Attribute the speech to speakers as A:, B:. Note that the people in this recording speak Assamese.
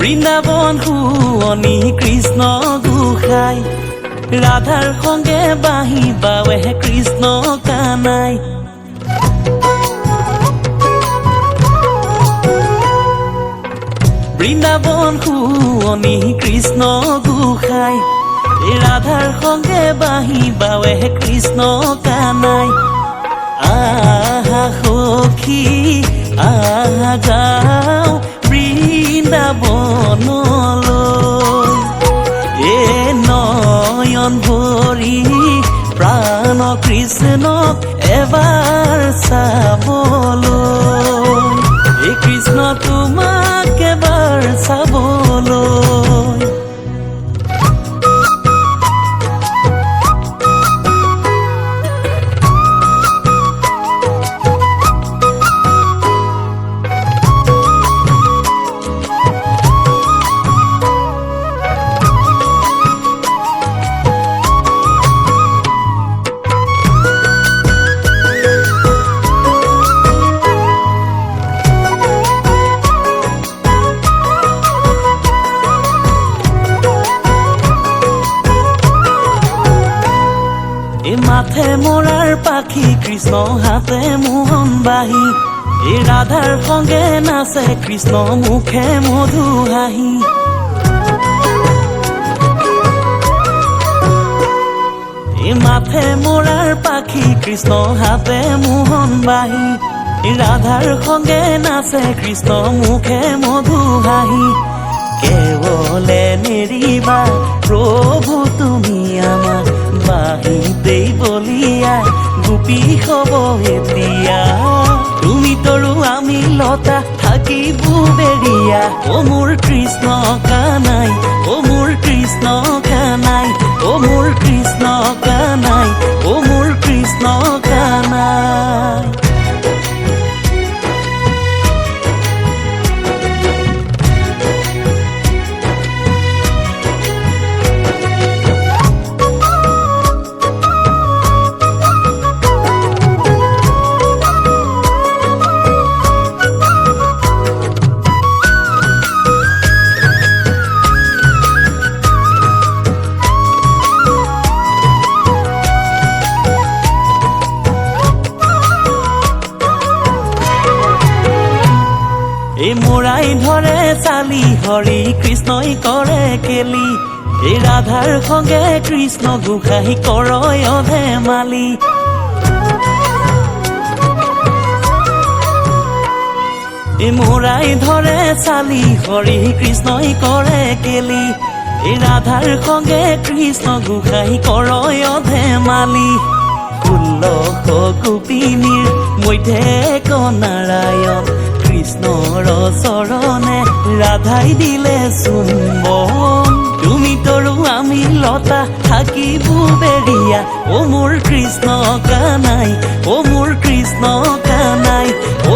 A: বৃন্দাবন শুৱনি কৃষ্ণ গোসাই ৰাধাৰ সঙ্গে বাঁহী বাৱে কৃষ্ণ কানাই বৃন্দাবন শুৱনি কৃষ্ণ গোসাই ৰাধাৰ সঙ্গে বাঁহী বাৱে কৃষ্ণ কানাই আহা সখী আহা যাও বৃন্দাবনলৈ এ নয়ন ভৰি প্ৰাণ কৃষ্ণক এবাৰ চাবলৈ এই কৃষ্ণ তোমাক এবাৰ চাবলৈ মাথে মৰাৰ পাখি কৃষ্ণ হাতে মোহন বাহি এই ৰাধাৰ সঙ্গে নাচে কৃষ্ণ মুখে মধু হাঁহি এই মাথে মৰাৰ পাখি কৃষ্ণ হাতে মোহন বাহি এই ৰাধাৰ সঙ্গে নাচে কৃষ্ণ মুখে মধু হাঁহি কেৱলে নেৰিবা প্ৰভু তুমি আমাক বাঁহীতেই বলিয়া গোপী হব এতিয়া তুমি তৰু আমি লতা থাকিব বেৰিয়া ও মোৰ কৃষ্ণ কানাই ও মোৰ কৃষ্ণ কানাই ও মোৰ কৃষ্ণ কানাই ও মোৰ কৃষ্ণ কানাই এই মোৰাই ধৰে চালি হৰি কৃষ্ণই কৰে কেলি এই ৰাধাৰ সঙ্গে কৃষ্ণ গোসাঁই কৰয় ধেমালি এই মোৰাই ধৰে চালি হৰি কৃষ্ণই কৰে কেলি এই ৰাধাৰ সঙ্গে কৃষ্ণ গোসাঁই কৰয় ধেমালি 16 গোপিনীৰ মধ্যে নাৰায়ণ কৃষ্ণৰ চৰণে ৰাধাই দিলে চুম্বন তুমি তৰু আমি লতা থাকিব বেৰিয়া ও মোৰ কৃষ্ণ কানাই ও মোৰ কৃষ্ণ কানাই ও